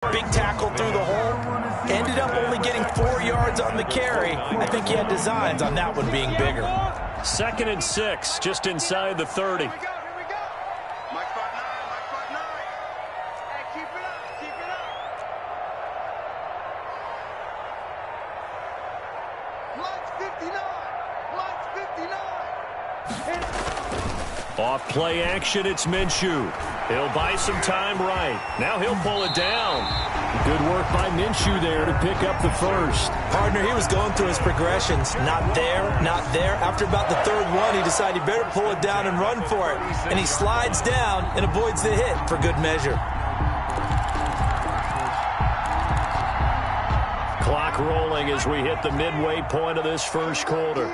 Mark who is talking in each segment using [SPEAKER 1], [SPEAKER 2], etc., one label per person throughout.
[SPEAKER 1] Big tackle through the hole. Ended up only getting 4 yards on the carry. I think he had designs on that one being bigger.
[SPEAKER 2] 2nd and 6, just inside the 30. Off play action, it's Minshew. He'll buy some time right. Now he'll pull it down. Good work by Minshew there to pick up the first.
[SPEAKER 1] Partner, he was going through his progressions. Not there, not there. After about the 3rd one, he decided he better pull it down and run for it. And he slides down and avoids the hit for good measure.
[SPEAKER 2] Clock rolling as we hit the midway point of this first quarter.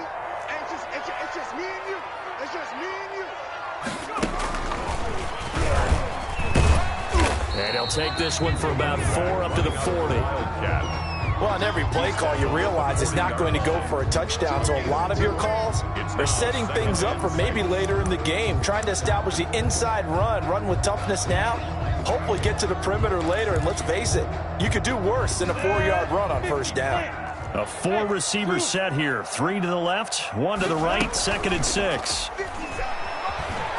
[SPEAKER 2] And he'll take this one for about 4 up to the 40.
[SPEAKER 1] Well, on every play call, you realize it's not going to go for a touchdown. So a lot of your calls are setting things up for maybe later in the game, trying to establish the inside run with toughness now, hopefully get to the perimeter later. And let's face it, you could do worse than a 4-yard run on first down.
[SPEAKER 2] A 4-receiver set here. 3 to the left, 1 to the right, 2nd and 6.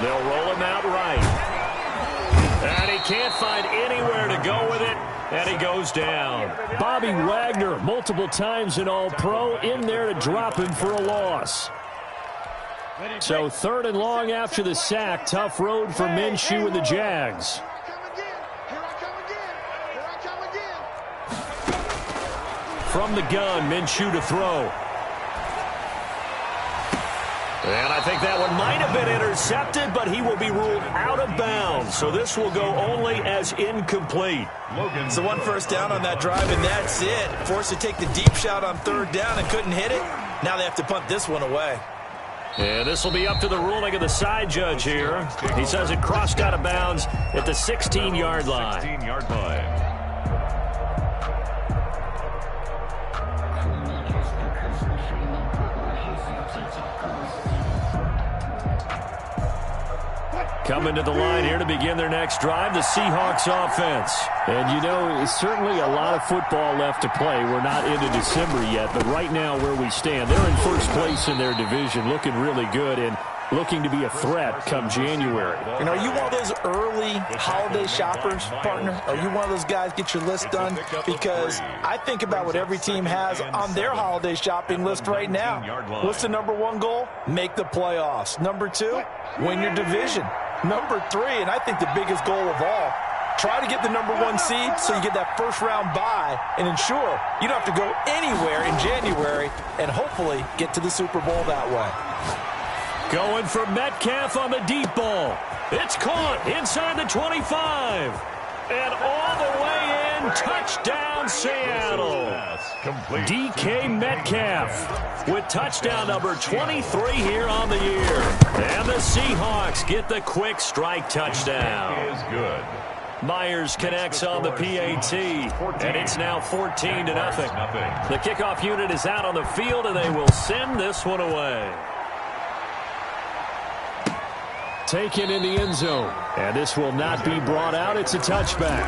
[SPEAKER 2] They'll roll him out right. And he can't find anywhere to go with it, and he goes down. Bobby Wagner, multiple times an All-Pro, in there to drop him for a loss. So 3rd and long after the sack. Tough road for Minshew and the Jags. From the gun, Minshew to throw. And I think that one might have been intercepted, but he will be ruled out of bounds. So this will go only as incomplete.
[SPEAKER 1] So 1 first down on that drive, and that's it. Forced to take the deep shot on 3rd down and couldn't hit it. Now they have to punt this one away.
[SPEAKER 2] And this will be up to the ruling of the side judge here. He says it crossed out of bounds at the 16-yard line.
[SPEAKER 3] 16-yard line.
[SPEAKER 2] Coming to the line here to begin their next drive, the Seahawks offense. And, you know, certainly a lot of football left to play. We're not into December yet, but right now where we stand, they're in first place in their division, looking really good and looking to be a threat come January.
[SPEAKER 1] And are you one of those early holiday shoppers, partner? Are you one of those guys get your list done? Because I think about what every team has on their holiday shopping list right now. What's the #1 goal? Make the playoffs. #2, win your division. #3, and I think the biggest goal of all, try to get the #1 seed so you get that first-round bye and ensure you don't have to go anywhere in January and hopefully get to the Super Bowl that way.
[SPEAKER 2] Going for Metcalf on the deep ball. It's caught inside the 25. And all the way in, touchdown Seattle. DK Metcalf with touchdown number 23 here on the year. And the Seahawks get the quick strike touchdown.
[SPEAKER 3] Is good.
[SPEAKER 2] Myers connects on the PAT, and it's now 14-0. The kickoff unit is out on the field, and they will send this one away. Taken in the end zone, and this will not be brought out. It's a touchback.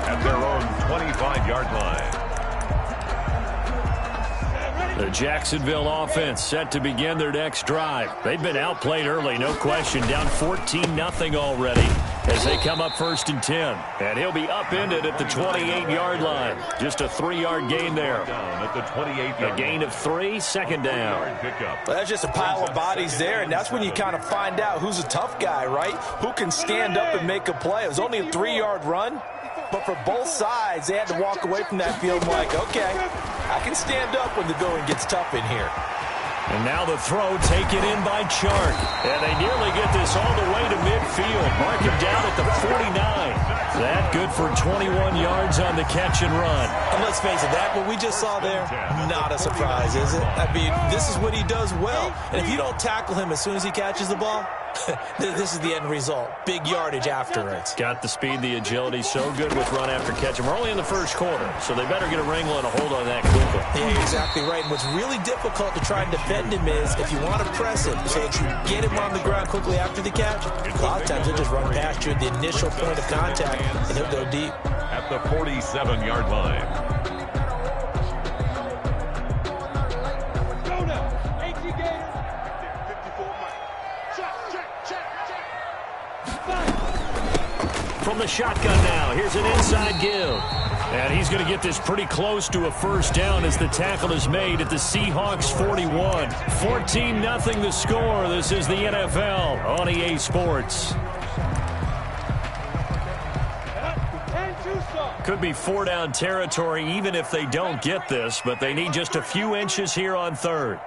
[SPEAKER 3] At their own 25-yard line.
[SPEAKER 2] The Jacksonville offense set to begin their next drive. They've been outplayed early, no question. Down 14-0 already as they come up 1st and 10. And he'll be upended at the 28-yard line. Just a 3-yard gain there.
[SPEAKER 3] At the 28-yard.
[SPEAKER 2] A gain of 3, 2nd down.
[SPEAKER 1] Well, that's just a pile of bodies there, and that's when you kind of find out who's a tough guy, right? Who can stand up and make a play. It was only a 3-yard run, but for both sides, they had to walk away from that field like, okay, I can stand up when the going gets tough in here.
[SPEAKER 2] And now the throw taken in by Chark. And they nearly get this all the way to midfield. Mark him down at the 49. That good for 21 yards on the catch and run.
[SPEAKER 1] And let's face it, that what we just saw there, not a surprise, is it? I mean, this is what he does well. And if you don't tackle him as soon as he catches the ball, this is the end result. Big yardage after it.
[SPEAKER 2] Got the speed, the agility, so good with run after catch. And we're only in the first quarter, so they better get a wrangle and a hold on that quickly.
[SPEAKER 1] Yeah, you're exactly right. And what's really difficult to try and defend him is if you want to press him so that you get him on the ground quickly after the catch, a lot of times he'll just run past you at the initial point of contact, and he'll go deep.
[SPEAKER 3] at the 47-yard line.
[SPEAKER 4] Go now. AT Gators. 54.
[SPEAKER 2] From the shotgun now, here's an inside give. And he's going to get this pretty close to a first down as the tackle is made at the Seahawks 41. 14-0 the score. This is the NFL on EA Sports. Could be 4-down territory even if they don't get this, but they need just a few inches here on third.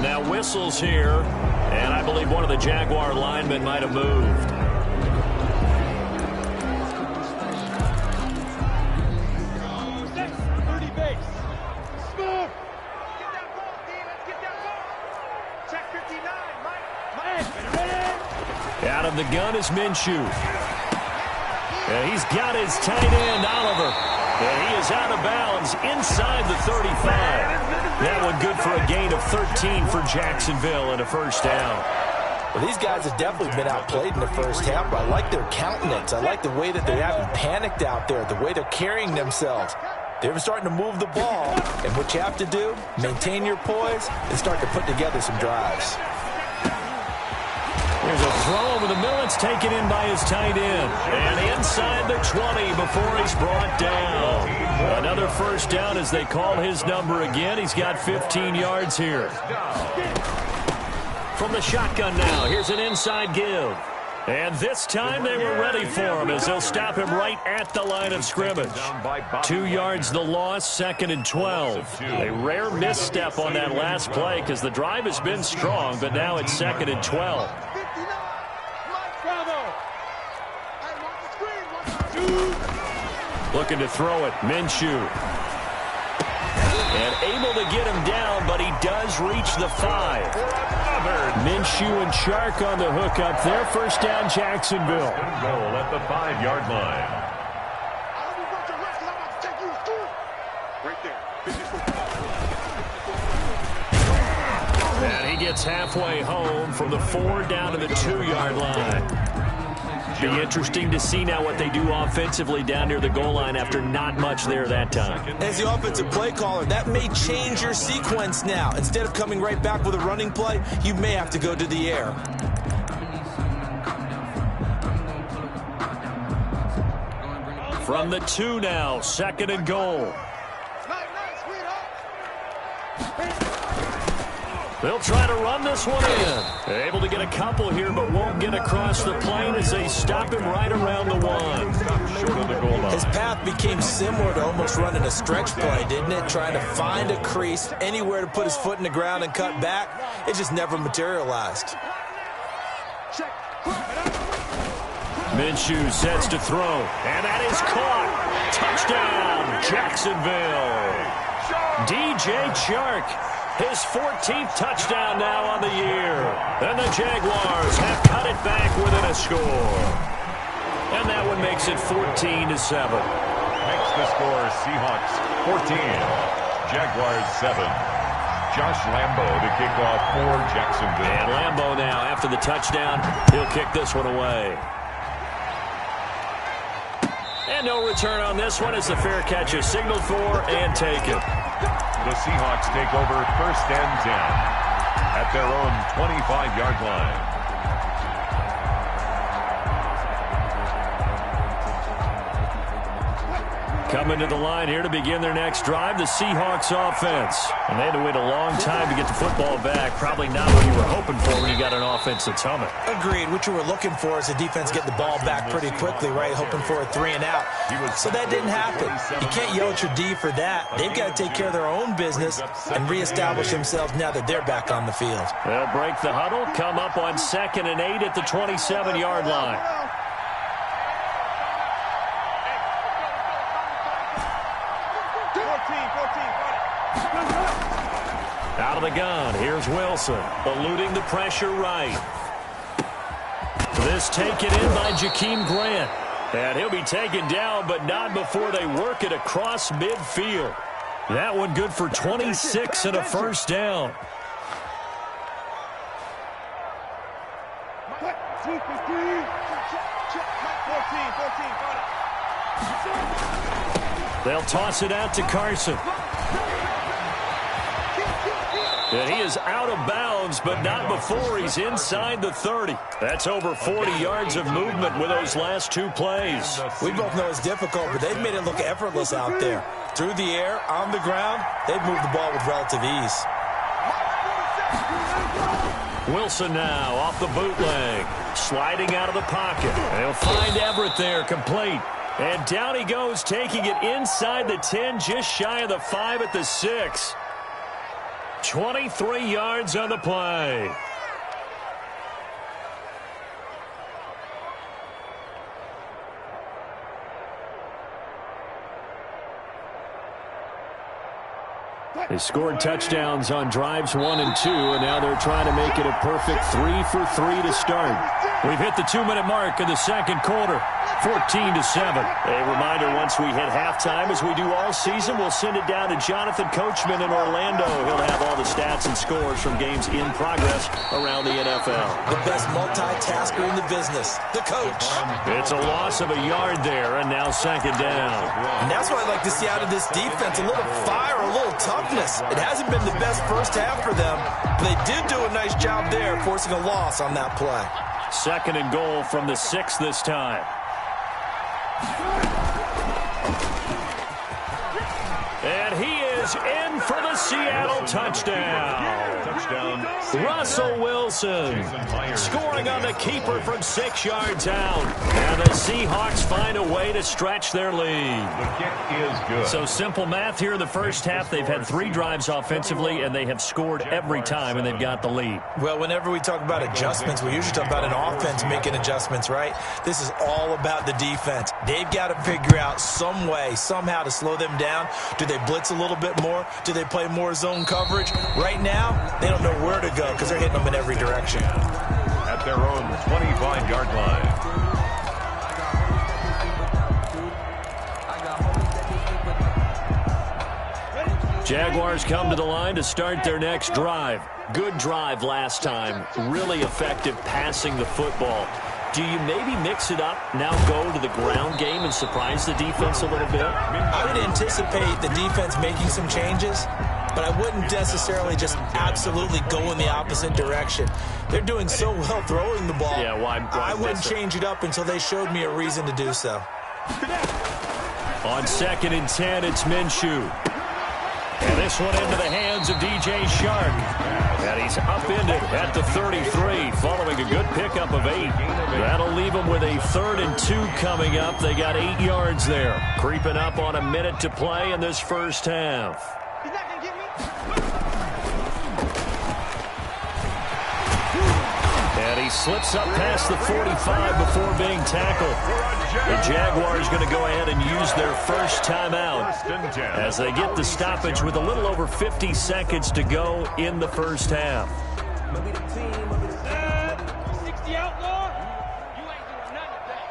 [SPEAKER 2] Now whistles here, and I believe one of the Jaguar linemen might have moved. Out of the gun is Minshew. And he's got his tight end, Oliver. And he is out of bounds inside the 35. That one good for a gain of 13 for Jacksonville and a first down.
[SPEAKER 1] Well, these guys have definitely been outplayed in the first half, but I like their countenance. I like the way that they haven't panicked out there, the way they're carrying themselves. They're starting to move the ball, and what you have to do, maintain your poise and start to put together some drives.
[SPEAKER 2] There's a throw over the middle. It's taken in by his tight end. And inside the 20 before he's brought down. Another first down as they call his number again. He's got 15 yards here. From the shotgun now, here's an inside give. And this time they were ready for him as they'll stop him right at the line of scrimmage. 2 yards the loss, 2nd and 12. A rare misstep on that last play because the drive has been strong, but now it's 2nd and 12. Looking to throw it, Minshew. And able to get him down, but he does reach the 5. Minshew and Chark on the hook up there. First down, Jacksonville.
[SPEAKER 3] Goal at the 5-yard line.
[SPEAKER 2] And he gets halfway home from the 4 down to the 2-yard line. Be interesting to see now what they do offensively down near the goal line after not much there that time.
[SPEAKER 1] As the offensive play caller, that may change your sequence now. Instead of coming right back with a running play, you may have to go to the air.
[SPEAKER 2] From the 2 now, 2nd and goal. They'll try to run this one in. Able to get a couple here, but won't get across the plane as they stop him right around the 1.
[SPEAKER 3] Short of the goal line.
[SPEAKER 1] His path became similar to almost running a stretch play, didn't it? Trying to find a crease, anywhere to put his foot in the ground and cut back. It just never materialized.
[SPEAKER 2] Minshew sets to throw, and that is caught. Touchdown, Jacksonville. DJ Chark. His 14th touchdown now on the year. And the Jaguars have cut it back within a score. And that one makes it 14-7.
[SPEAKER 3] Makes the score Seahawks 14, Jaguars 7. Josh Lambo to kick off for Jacksonville.
[SPEAKER 2] And Lambo now, after the touchdown, he'll kick this one away. And no return on this one as the fair catch is signaled for and taken.
[SPEAKER 3] The Seahawks take over 1st and 10 at their own 25-yard line.
[SPEAKER 2] Coming to the line here to begin their next drive, the Seahawks offense. And they had to wait a long time to get the football back. Probably not what you were hoping for when you got an offense that's humming.
[SPEAKER 1] Agreed. What you were looking for is the defense get the ball back pretty quickly, right? Hoping for a 3 and out. So that didn't happen. You can't yell at your D for that. They've got to take care of their own business and reestablish themselves now that they're back on the field.
[SPEAKER 2] They'll break the huddle, come up on 2nd and 8 at the 27-yard line. Out of the gun, here's Wilson, eluding the pressure right. This taken in by Jakeem Grant. And he'll be taken down, but not before they work it across midfield. That one good for 26 and a first down. They'll toss it out to Carson. And he is out of bounds, but not before he's inside the 30. That's over 40 yards of movement with those last two plays.
[SPEAKER 1] We both know it's difficult, but they've made it look effortless out there. Through the air, on the ground, they've moved the ball with relative ease.
[SPEAKER 2] Wilson now off the bootleg, sliding out of the pocket. They'll find Everett there, complete. And down he goes, taking it inside the 10, just shy of the 5 at the 6. 23 yards on the play. They scored touchdowns on drives 1 and 2, and now they're trying to make it a perfect 3 for 3 to start. We've hit the 2-minute mark in the second quarter. 14-7. A reminder, once we hit halftime, as we do all season, we'll send it down to Jonathan Coachman in Orlando. He'll have all the stats and scores from games in progress around the NFL.
[SPEAKER 1] The best multitasker in the business, the coach.
[SPEAKER 2] It's a loss of a yard there, and now second down.
[SPEAKER 1] And that's what I'd like to see out of this defense, a little fire, a little toughness. It hasn't been the best first half for them, but they did do a nice job there, forcing a loss on that play.
[SPEAKER 2] Second and goal from the 6 this time. And he is in for the Seattle touchdown. Russell Wilson scoring on the keeper from 6 yards out. And the Seahawks find a way to stretch their lead.
[SPEAKER 3] The kick is good.
[SPEAKER 2] So simple math here in the first half. They've had 3 drives offensively, and they have scored every time, and they've got the lead.
[SPEAKER 1] Well, whenever we talk about adjustments, we usually talk about an offense making adjustments, right? This is all about the defense. They've got to figure out some way, somehow to slow them down. Do they blitz a little bit more? Do they play more zone coverage? Right now, they don't know where to go because they're hitting them in every direction.
[SPEAKER 3] At their own 25-yard line.
[SPEAKER 2] Jaguars come to the line to start their next drive. Good drive last time. Really effective passing the football. Do you maybe mix it up, now go to the ground game and surprise the defense a little bit?
[SPEAKER 1] I would anticipate the defense making some changes, but I wouldn't necessarily just absolutely go in the opposite direction. They're doing so well throwing the ball.
[SPEAKER 2] Yeah, why
[SPEAKER 1] I wouldn't change it up until they showed me a reason to do so.
[SPEAKER 2] On 2nd and 10, it's Minshew. And this one into the hands of DJ Shark. And he's upended at the 33, following a good pickup of 8. That'll leave him with a 3rd and 2 coming up. They got 8 yards there. Creeping up on a minute to play in this first half.
[SPEAKER 4] He's not going to get me.
[SPEAKER 2] And he slips up past the 45 before being tackled. The Jaguars going to go ahead and use their first timeout as they get the stoppage with a little over 50 seconds to go in the first half.
[SPEAKER 4] 60 outlaw. You ain't doing nothing today.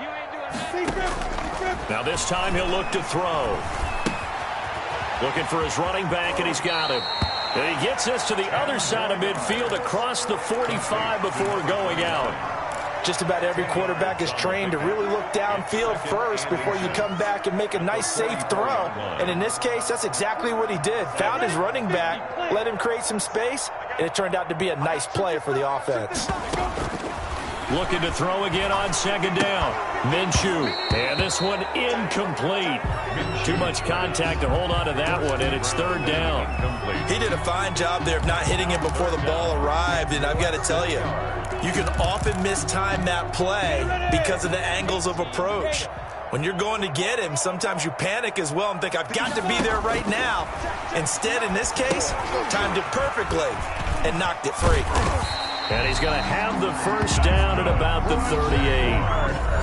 [SPEAKER 4] You ain't doing nothing.
[SPEAKER 2] Now this time he'll look to throw. Looking for his running back, and he's got him. And he gets us to the other side of midfield across the 45 before going out.
[SPEAKER 1] Just about every quarterback is trained to really look downfield first before you come back and make a nice, safe throw. And in this case, that's exactly what he did. Found his running back, let him create some space, and it turned out to be a nice play for the offense.
[SPEAKER 2] Looking to throw again on 2nd down. Minshew. And this one incomplete. Too much contact to hold on to that one, and it's 3rd down.
[SPEAKER 1] He did a fine job there of not hitting it before the ball arrived, and I've got to tell you, you can often mistime that play because of the angles of approach. When you're going to get him, sometimes you panic as well and think, I've got to be there right now. Instead, in this case, timed it perfectly and knocked it free.
[SPEAKER 2] And he's going to have the first down at about the 38.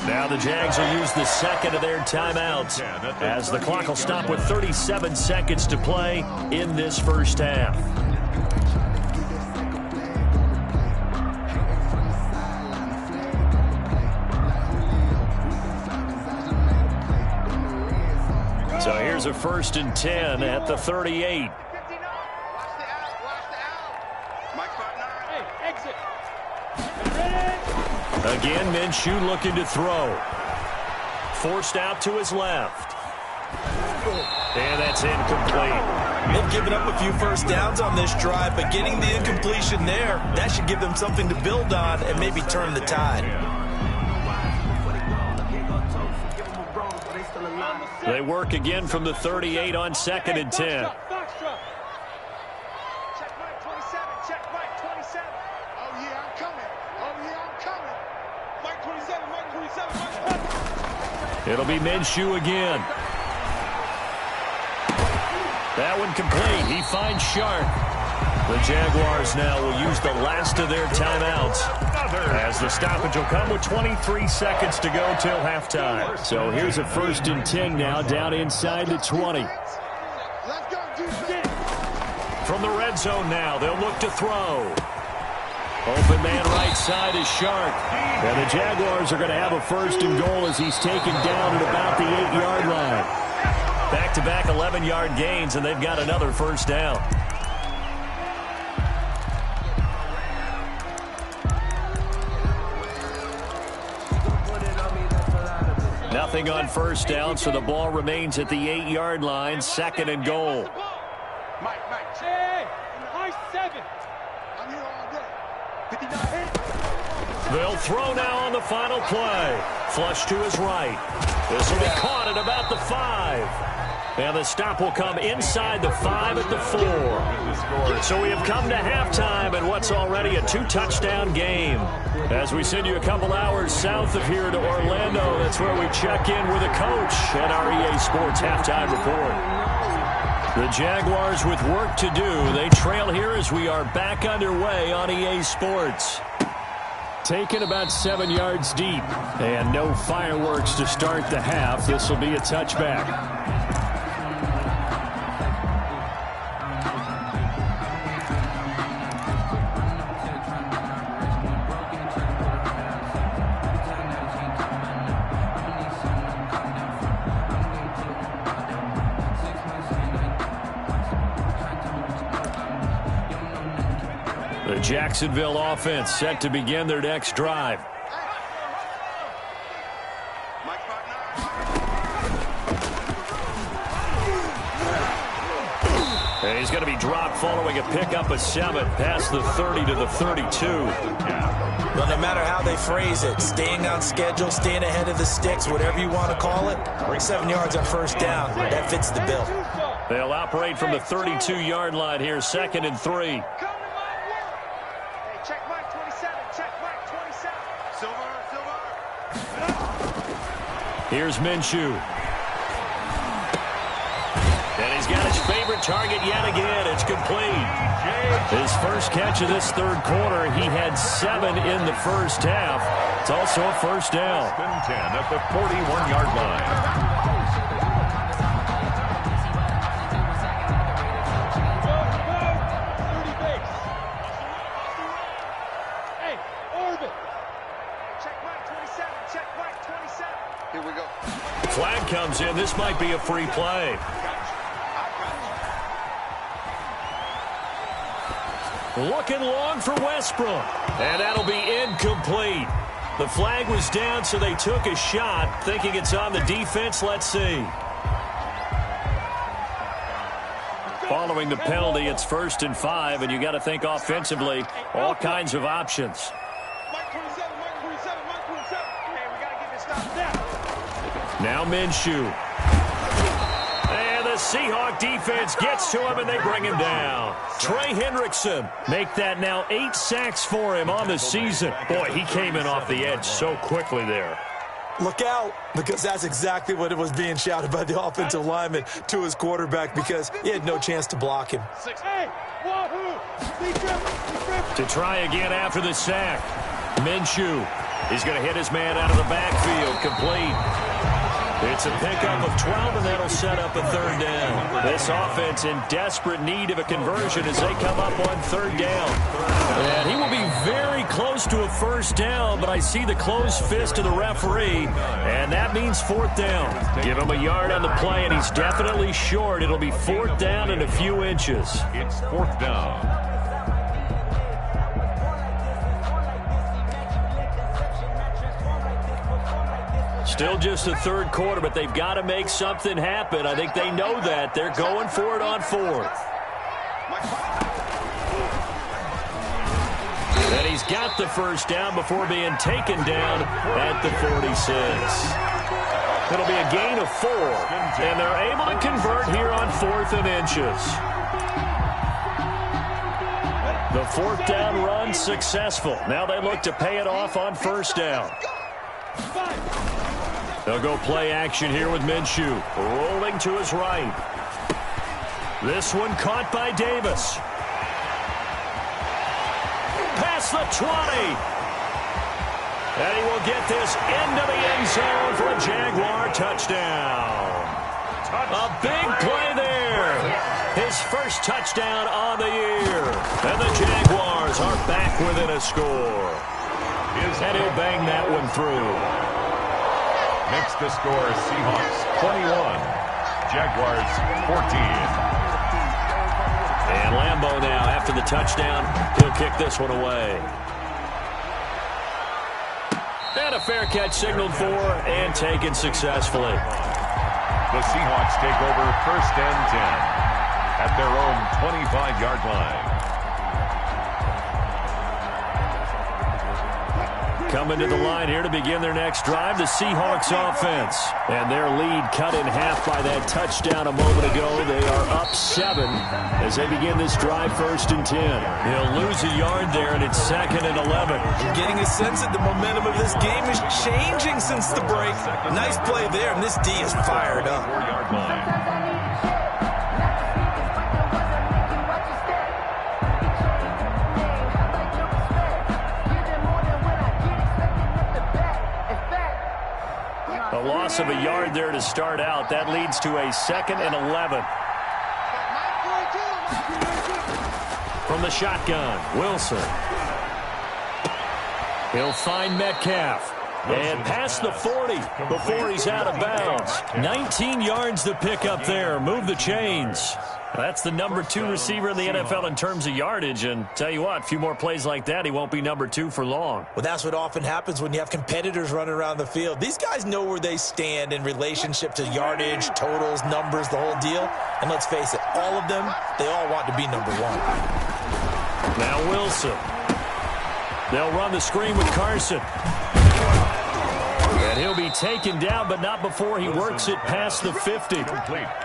[SPEAKER 2] Now the Jags will use the second of their timeouts as the clock will stop with 37 seconds to play in this first half. So here's a 1st and 10 at the 38. Again, Minshew looking to throw. Forced out to his left. And that's incomplete.
[SPEAKER 1] They've given up a few first downs on this drive, but getting the incompletion there, that should give them something to build on and maybe turn the tide.
[SPEAKER 2] They work again from the 38 on 2nd and 10. It'll be Minshew again. That one complete. He finds Sharp. The Jaguars now will use the last of their timeouts as the stoppage will come with 23 seconds to go till halftime. So here's a 1st and 10 now down inside the 20. From the red zone now, they'll look to throw. Open man right side is Sharp. And the Jaguars are going to have a 1st and goal as he's taken down at about the 8-yard line. Back-to-back 11-yard gains, and they've got another 1st down. Nothing on 1st down, so the ball remains at the 8-yard line, 2nd and goal.
[SPEAKER 4] Mike, hey, high 7. I'm here all day. 59.
[SPEAKER 2] They'll throw now on the final play. Flush to his right. This will be caught at about the 5. And the stop will come inside the 5 at the 4. So we have come to halftime in what's already a 2-touchdown game. As we send you a couple hours south of here to Orlando, that's where we check in with a coach at our EA Sports Halftime Report. The Jaguars with work to do. They trail here as we are back underway on EA Sports. Taken about 7 yards deep. And no fireworks to start the half. This will be a touchback. The Jacksonville offense set to begin their next drive. And he's going to be dropped following a pickup of 7 past the 30 to the 32.
[SPEAKER 1] Well, no matter how they phrase it, staying on schedule, staying ahead of the sticks, whatever you want to call it, 7 yards on 1st down, that fits the bill.
[SPEAKER 2] They'll operate from the 32-yard line here, 2nd and 3. Here's Minshew. And he's got his favorite target yet again. It's complete. His first catch of this 3rd quarter. He had 7 in the first half. It's also a 1st down.
[SPEAKER 3] 10 at the 41-yard line.
[SPEAKER 2] Flag comes in. This might be a free play. Looking long for Westbrook. And that'll be incomplete. The flag was down, so they took a shot. Thinking it's on the defense. Let's see. Following the penalty, it's 1st and 5, and you got to think offensively, all kinds of options. Now Minshew. And the Seahawk defense gets to him, and they bring him down. Trey Hendrickson make that now 8 sacks for him on the season. Boy, he came in off the edge so quickly there.
[SPEAKER 1] Look out, because that's exactly what it was being shouted by the offensive lineman to his quarterback, because he had no chance to block him.
[SPEAKER 2] To try again after the sack. Minshew. He's going to hit his man out of the backfield. Complete. It's a pickup of 12, and that'll set up a third down. This offense in desperate need of a conversion as they come up on third down. And he will be very close to a first down, but I see the closed fist of the referee, and that means fourth down. Give him a yard on the play, and he's definitely short. It'll be fourth down and a few inches.
[SPEAKER 3] It's fourth down.
[SPEAKER 2] Still just the third quarter, but they've got to make something happen. I think they know that. They're going for it on fourth. And he's got the first down before being taken down at the 46. It'll be a gain of 4, and they're able to convert here on 4th and inches. The fourth down run successful. Now they look to pay it off on first down. They'll go play action here with Minshew. Rolling to his right. This one caught by Davis. Past the 20. And he will get this into the end zone for a Jaguar touchdown. A big play there. His first touchdown on the year. And the Jaguars are back within a score. And he'll bang that one through.
[SPEAKER 3] Makes the score Seahawks 21, Jaguars 14.
[SPEAKER 2] And Lambeau now, after the touchdown, he'll kick this one away. And a fair catch signaled for and taken successfully.
[SPEAKER 3] The Seahawks take over first and 10 at their own 25-yard line.
[SPEAKER 2] Coming to the line here to begin their next drive, the Seahawks offense. And their lead cut in half by that touchdown a moment ago. They are up 7 as they begin this drive first and 10. He'll lose a yard there, and it's 2nd and 11.
[SPEAKER 1] I'm getting a sense that the momentum of this game is changing since the break. Nice play there, and this D is fired up.
[SPEAKER 3] 4-yard line.
[SPEAKER 2] A loss of a yard there to start out. That leads to a 2nd and 11. From the shotgun, Wilson. He'll find Metcalf. And past the 40 before he's out of bounds. 19 yards to pick up there. Move the chains. That's the number 2 receiver in the NFL in terms of yardage. And tell you what, a few more plays like that, he won't be number 2 for long.
[SPEAKER 1] Well, that's what often happens when you have competitors running around the field. These guys know where they stand in relationship to yardage, totals, numbers, the whole deal. And let's face it, all of them, they all want to be number 1.
[SPEAKER 2] Now Wilson. They'll run the screen with Carson. And he'll be taken down, but not before he works it past the 50.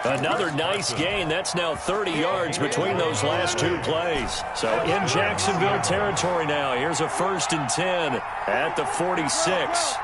[SPEAKER 2] Another nice gain. That's now 30 yards between those last 2 plays. So in Jacksonville territory now. Here's a 1st and 10 at the 46.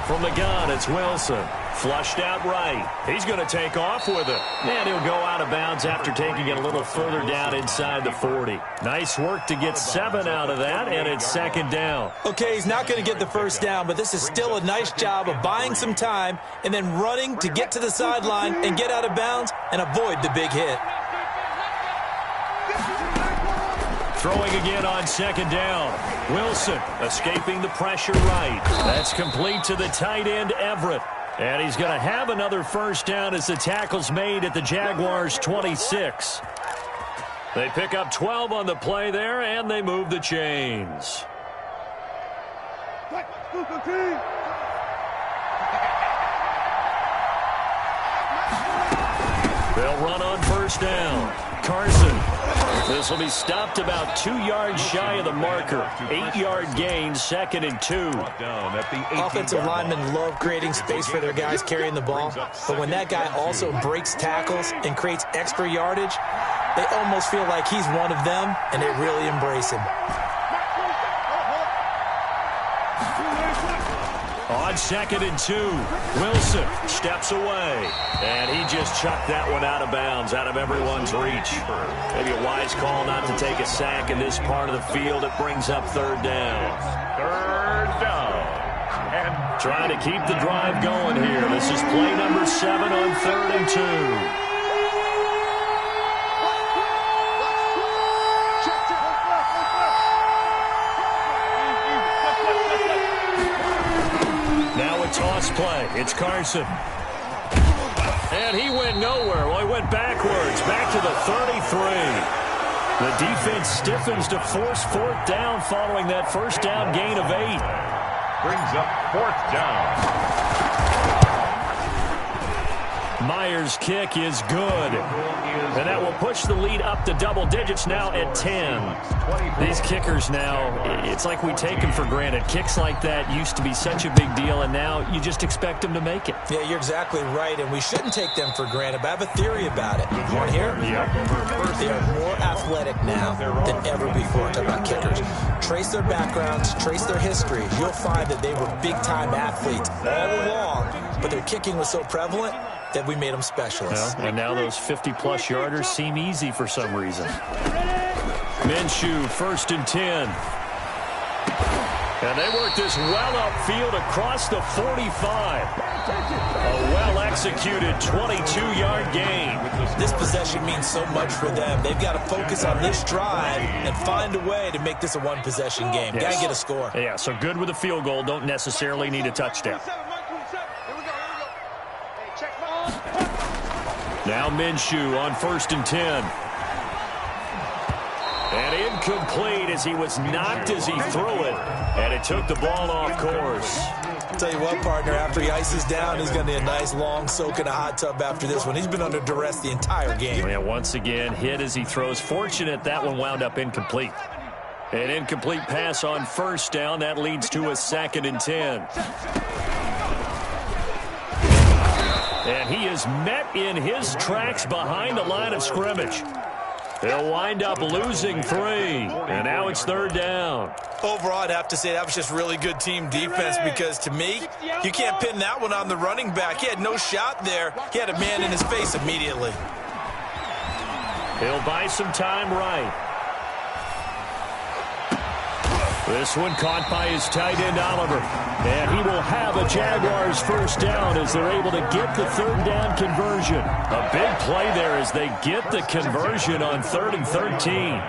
[SPEAKER 2] From the gun, it's Wilson. Flushed out right. He's going to take off with it. And he'll go out of bounds after taking it a little further down inside the 40. Nice work to get 7 out of that, and it's 2nd down.
[SPEAKER 1] Okay, he's not going to get the first down, but this is still a nice job of buying some time and then running to get to the sideline and get out of bounds and avoid the big hit.
[SPEAKER 2] Throwing again on 2nd down. Wilson escaping the pressure right. That's complete to the tight end, Everett. And he's going to have another first down as the tackle's made at the Jaguars' 26. They pick up 12 on the play there, and they move the chains. They'll run on first down. Carson. This will be stopped about 2 yards shy of the marker. 8-yard gain, 2nd and 2.
[SPEAKER 1] Offensive linemen love creating space for their guys carrying the ball, but when that guy also breaks tackles and creates extra yardage, they almost feel like he's one of them, and they really embrace him.
[SPEAKER 2] On 2nd and 2, Wilson steps away. And he just chucked that one out of bounds, out of everyone's reach. Maybe a wise call not to take a sack in this part of the field. It brings up 3rd down.
[SPEAKER 3] 3rd down. And
[SPEAKER 2] trying to keep the drive going here. This is play number 7 on 3rd and 2. Toss play. It's Carson. And he went nowhere. Well, he went backwards. Back to the 33. The defense stiffens to force 4th down following that 1st down gain of 8.
[SPEAKER 3] Brings up 4th down.
[SPEAKER 2] Myers' kick is good. And that will push the lead up to double digits now at 10. These kickers now, it's like we take them for granted. Kicks like that used to be such a big deal, and now you just expect them to make it.
[SPEAKER 1] Yeah, you're exactly right, and we shouldn't take them for granted, but I have a theory about it. You want to hear?
[SPEAKER 2] Yep.
[SPEAKER 1] They are more athletic now than ever before. Talk about kickers. Trace their backgrounds, trace their history. You'll find that they were big-time athletes all along, but their kicking was so prevalent that we made them specialists.
[SPEAKER 2] Well, and now those 50-plus yarders seem easy for some reason. Minshew, 1st and 10. And they work this well upfield across the 45. A well-executed 22-yard gain.
[SPEAKER 1] This possession means so much for them. They've got to focus on this drive and find a way to make this a one-possession game.
[SPEAKER 2] Yes.
[SPEAKER 1] Got to get a score.
[SPEAKER 2] Yeah, so good with a field goal. Don't necessarily need a touchdown. Now Minshew on 1st and 10. And incomplete as he was knocked as he threw it. And it took the ball off course.
[SPEAKER 1] I'll tell you what, partner, after he ices down, he's going to need a nice long soak in a hot tub after this one. He's been under duress the entire game.
[SPEAKER 2] Yeah, once again, hit as he throws. Fortunate that one wound up incomplete. An incomplete pass on 1st down. That leads to a 2nd and 10. And he is met in his tracks behind the line of scrimmage. They'll wind up losing 3. And now it's 3rd down.
[SPEAKER 1] Overall, I'd have to say that was just really good team defense because, to me, you can't pin that one on the running back. He had no shot there. He had a man in his face immediately.
[SPEAKER 2] He'll buy some time right. This one caught by his tight end, Oliver. And he will have a Jaguars 1st down as they're able to get the 3rd down conversion. A big play there as they get the conversion on 3rd and 13.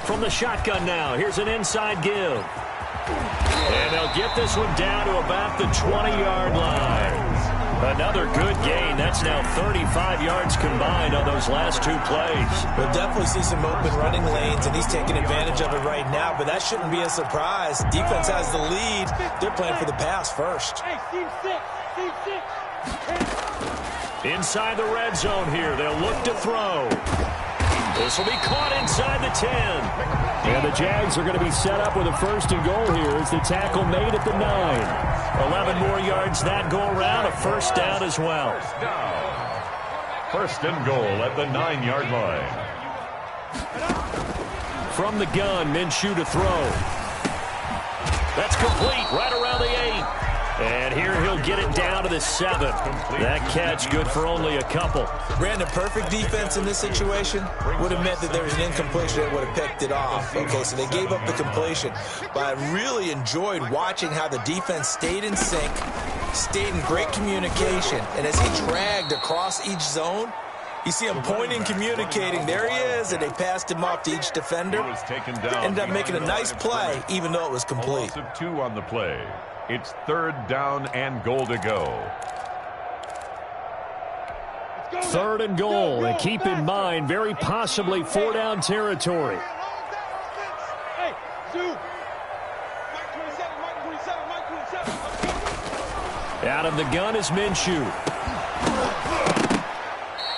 [SPEAKER 2] From the shotgun now, here's an inside give. And they'll get this one down to about the 20-yard line. Another good gain. That's now 35 yards combined on those last 2 plays.
[SPEAKER 1] We'll definitely see some open running lanes, and he's taking advantage of it right now, but that shouldn't be a surprise. Defense has the lead. They're playing for the pass first.
[SPEAKER 2] Inside the red zone here. They'll look to throw. This will be caught inside the 10. And the Jags are going to be set up with a 1st and goal here as the tackle made at the 9. 11 more yards that go around, a 1st down as well.
[SPEAKER 3] 1st and goal at the 9-yard line.
[SPEAKER 2] From the gun, Minshew to throw. That's complete right around the 8. And here he'll get it down to the 7. That catch good for only a couple.
[SPEAKER 1] Brandon, perfect defense in this situation would have meant that there was an incompletion that would have picked it off. Okay, so they gave up the completion. But I really enjoyed watching how the defense stayed in sync, stayed in great communication. And as he dragged across each zone, you see him pointing, communicating. There he is, and they passed him off to each defender. Ended up making a nice play, even though it was complete.
[SPEAKER 3] A loss of 2 on the play. It's 3rd down and goal to go.
[SPEAKER 2] 3rd and goal, and keep in mind, very possibly 4-down territory. Out of the gun is Minshew.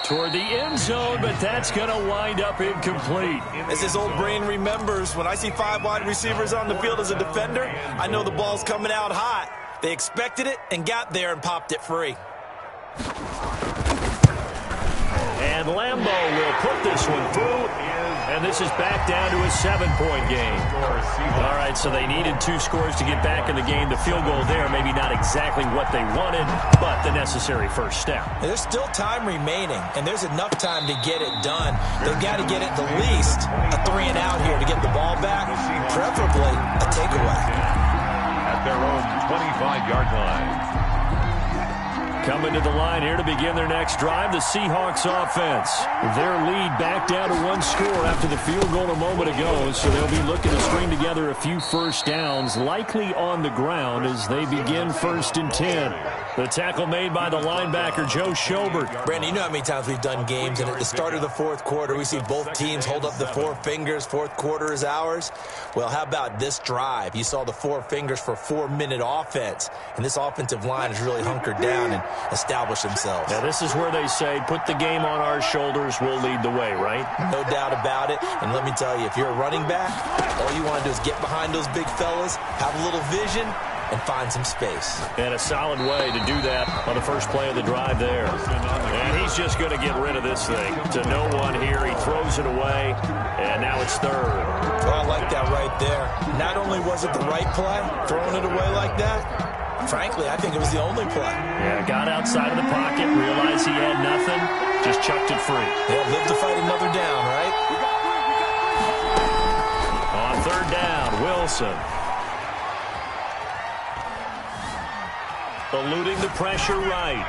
[SPEAKER 2] Toward the end zone, but that's going to wind up incomplete.
[SPEAKER 1] As his old brain remembers, when I see 5 wide receivers on the field as a defender, I know the ball's coming out hot. They expected it and got there and popped it free.
[SPEAKER 2] And Lambeau will put this one through. And this is back down to a 7-point game. All right, And so they needed 2 scores to get back in the game. The field goal there, maybe not exactly what they wanted, but the necessary first step.
[SPEAKER 1] There's still time remaining, and there's enough time to get it done. They've got to get it the least a 3 and out here to get the ball back, preferably a takeaway.
[SPEAKER 3] At their own 25-yard line.
[SPEAKER 2] Coming to the line here to begin their next drive, the Seahawks offense. Their lead back down to 1 score after the field goal a moment ago, so they'll be looking to string together a few first downs, likely on the ground as they begin 1st and 10. The tackle made by the linebacker, Joe Schobert.
[SPEAKER 1] Brandon, you know how many times we've done games, and at the start of the 4th quarter, we see both teams hold up the 4 fingers, 4th quarter is ours. Well, how about this drive? You saw the 4 fingers for 4-minute offense, and this offensive line is really hunkered down and established themselves.
[SPEAKER 2] Now, this is where they say, put the game on our shoulders, we'll lead the way, right?
[SPEAKER 1] No doubt about it, and let me tell you, if you're a running back, all you want to do is get behind those big fellas, have a little vision, and find some space.
[SPEAKER 2] And a solid way to do that on the first play of the drive there. And he's just going to get rid of this thing. To no one here. He throws it away, and now it's 3rd.
[SPEAKER 1] Well, I like that right there. Not only was it the right play, throwing it away like that, frankly, I think it was the only play.
[SPEAKER 2] Yeah, got outside of the pocket, realized he had nothing, just chucked it free.
[SPEAKER 1] They'll live to fight another down, right?
[SPEAKER 2] On 3rd down, Wilson. Eluding the pressure right.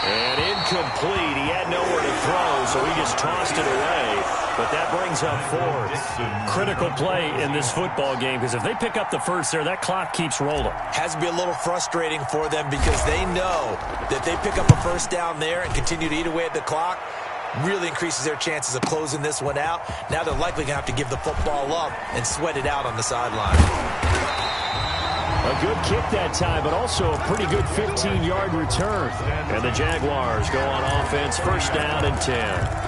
[SPEAKER 2] And incomplete. He had nowhere to throw, so he just tossed it away. But that brings up 4th. Critical play in this football game, because if they pick up the first there, that clock keeps rolling.
[SPEAKER 1] Has to be a little frustrating for them because they know that they pick up a first down there and continue to eat away at the clock, really increases their chances of closing this one out. Now they're likely going to have to give the football up and sweat it out on the sideline.
[SPEAKER 2] A good kick that time, but also a pretty good 15-yard return. And the Jaguars go on offense, 1st down and 10.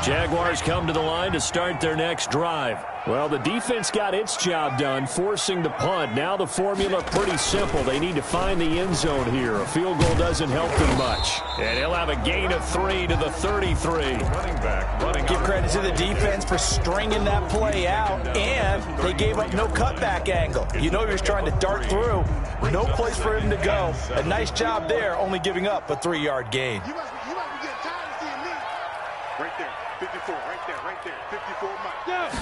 [SPEAKER 2] Jaguars come to the line to start their next drive. Well, the defense got its job done, forcing the punt. Now the formula pretty simple. They need to find the end zone here. A field goal doesn't help them much. And he'll have a gain of 3 to the 33.
[SPEAKER 1] Give credit to the defense for stringing that play out, and they gave up no cutback angle. You know he was trying to dart through. No place for him to go. A nice job there, only giving up a 3-yard gain.
[SPEAKER 5] You must be getting tired of seeing me. Right there, 54, right there, 54 miles.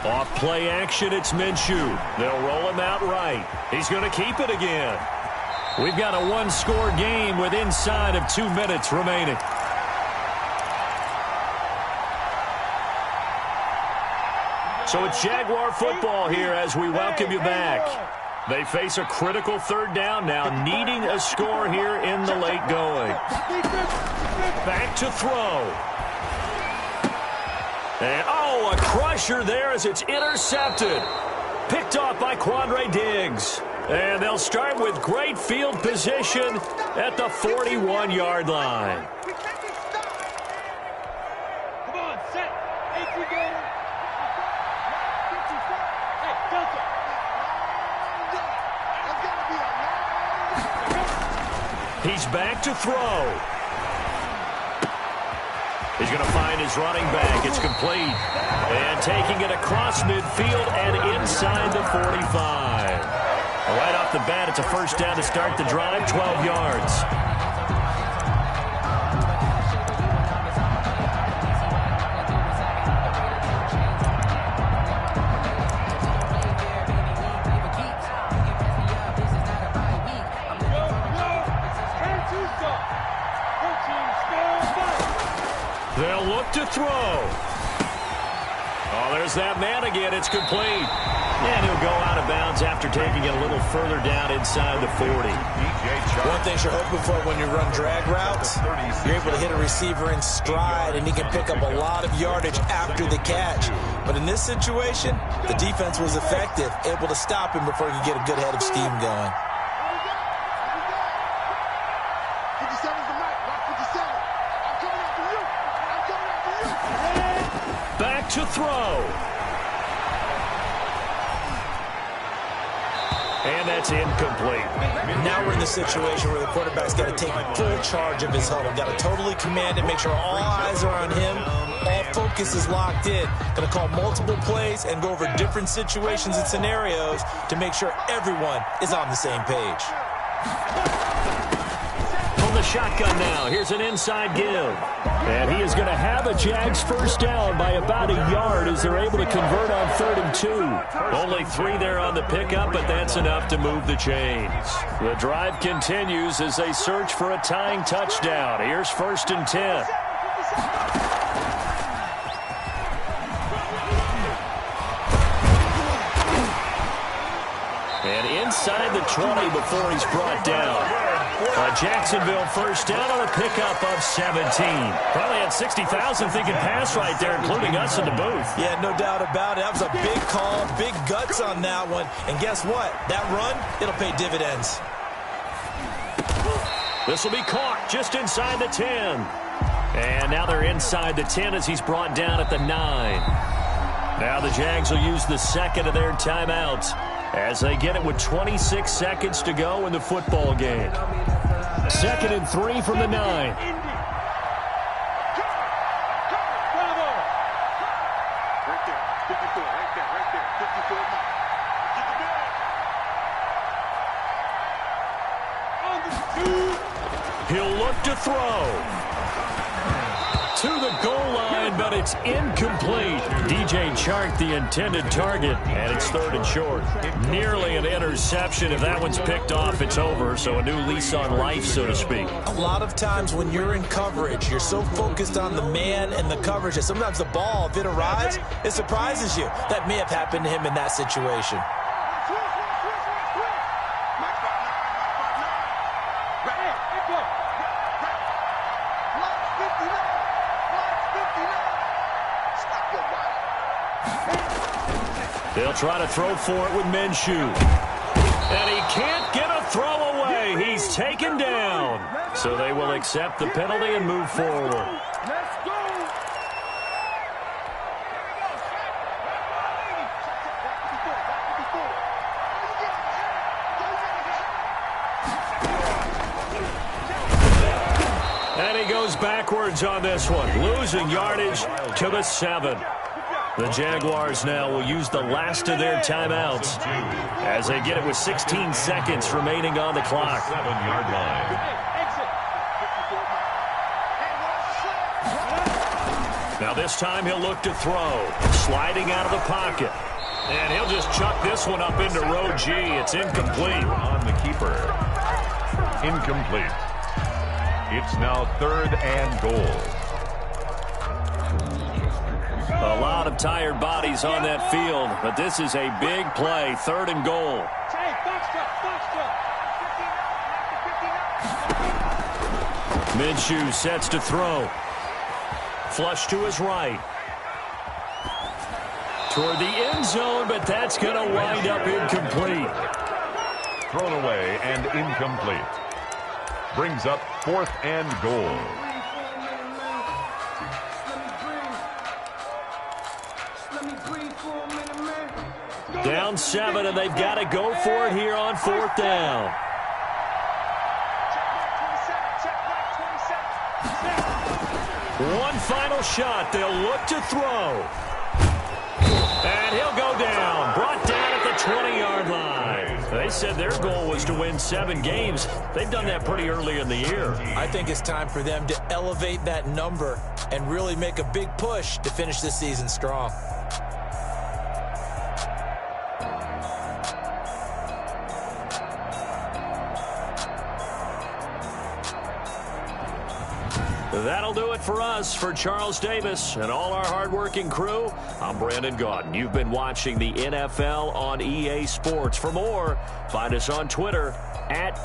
[SPEAKER 2] Off play action, it's Minshew. They'll roll him out right. He's going to keep it again. We've got a 1-score game with inside of 2 minutes remaining. So it's Jaguar football here as we welcome you back. They face a critical 3rd down now, needing a score here in the late going. Back to throw. And, a crusher there as it's intercepted. Picked off by Quandre Diggs. And they'll start with great field position at the 41-yard line.
[SPEAKER 4] Come on, set. AC game. Hey, Delta.
[SPEAKER 2] He's back to throw. He's going to find his running back. It's complete. And taking it across midfield and inside the 45. Right off the bat, it's a 1st down to start the drive, 12 yards. They'll look to throw. Oh, there's that man again. It's complete. And he'll go out of bounds after taking it a little further down inside the 40.
[SPEAKER 1] One thing you're hoping for when you run drag routes, you're able to hit a receiver in stride, and he can pick up a lot of yardage after the catch. But in this situation, the defense was effective, able to stop him before he could get a good head of steam going.
[SPEAKER 2] Back to throw. And that's incomplete.
[SPEAKER 1] Now we're in the situation where the quarterback's got to take full charge of his huddle. Got to totally command it, make sure all eyes are on him, All focus is locked in. Going to call multiple plays and go over different situations and scenarios to make sure everyone is on the same page.
[SPEAKER 2] From the shotgun now, here's an inside give. And he is going to have a Jags first down by about a yard as they're able to convert on 3rd and 2. Only 3 there on the pickup, but that's enough to move the chains. The drive continues as they search for a tying touchdown. Here's 1st and 10. And inside the 20 before he's brought down. Jacksonville first down on a pickup of 17. Probably had 60,000 thinking pass right there, including us in the booth.
[SPEAKER 1] Yeah, no doubt about it. That was a big call, big guts on that one. And guess what? That run, it'll pay dividends.
[SPEAKER 2] This will be caught just inside the 10. And now they're inside the 10 as he's brought down at the 9. Now the Jags will use the second of their timeouts as they get it with 26 seconds to go in the football game. 2nd and 3 from the 9.
[SPEAKER 4] Right there, 54, right there, 54 miles. Get the ball.
[SPEAKER 2] He'll look to throw. To the goal line, but it's incomplete. DJ Chark, the intended target, and it's 3rd and short. Nearly an interception. If that one's picked off, it's over, so a new lease on life, so to speak.
[SPEAKER 1] A lot of times when you're in coverage, you're so focused on the man and the coverage that sometimes the ball, if it arrives, it surprises you. That may have happened to him in that situation.
[SPEAKER 2] They'll try to throw for it with Minshew. And he can't get a throw away. He's taken down. So they will accept the penalty and move forward.
[SPEAKER 4] Let's go.
[SPEAKER 2] And he goes backwards on this one, losing yardage to the 7. The Jaguars now will use the last of their timeouts as they get it with 16 seconds remaining on the clock.
[SPEAKER 3] 7-yard line.
[SPEAKER 2] Now this time he'll look to throw, sliding out of the pocket. And he'll just chuck this one up into row G. It's incomplete.
[SPEAKER 3] On the keeper. Incomplete. It's now 3rd and goal.
[SPEAKER 2] A lot of tired bodies on that field, but this is a big play, 3rd and goal. Minshew sets to throw. Flush to his right. Toward the end zone, but that's going to wind up incomplete.
[SPEAKER 3] Thrown away and incomplete. Brings up 4th and goal.
[SPEAKER 2] Down 7, and they've got to go for it here on 4th down. One final shot. They'll look to throw. And he'll go down. Brought down at the 20-yard line. They said their goal was to win 7 games. They've done that pretty early in the year.
[SPEAKER 1] I think it's time for them to elevate that number and really make a big push to finish this season strong.
[SPEAKER 2] That'll do it for us. For Charles Davis and all our hardworking crew, I'm Brandon Gaudin. You've been watching the NFL on EA Sports. For more, find us on Twitter @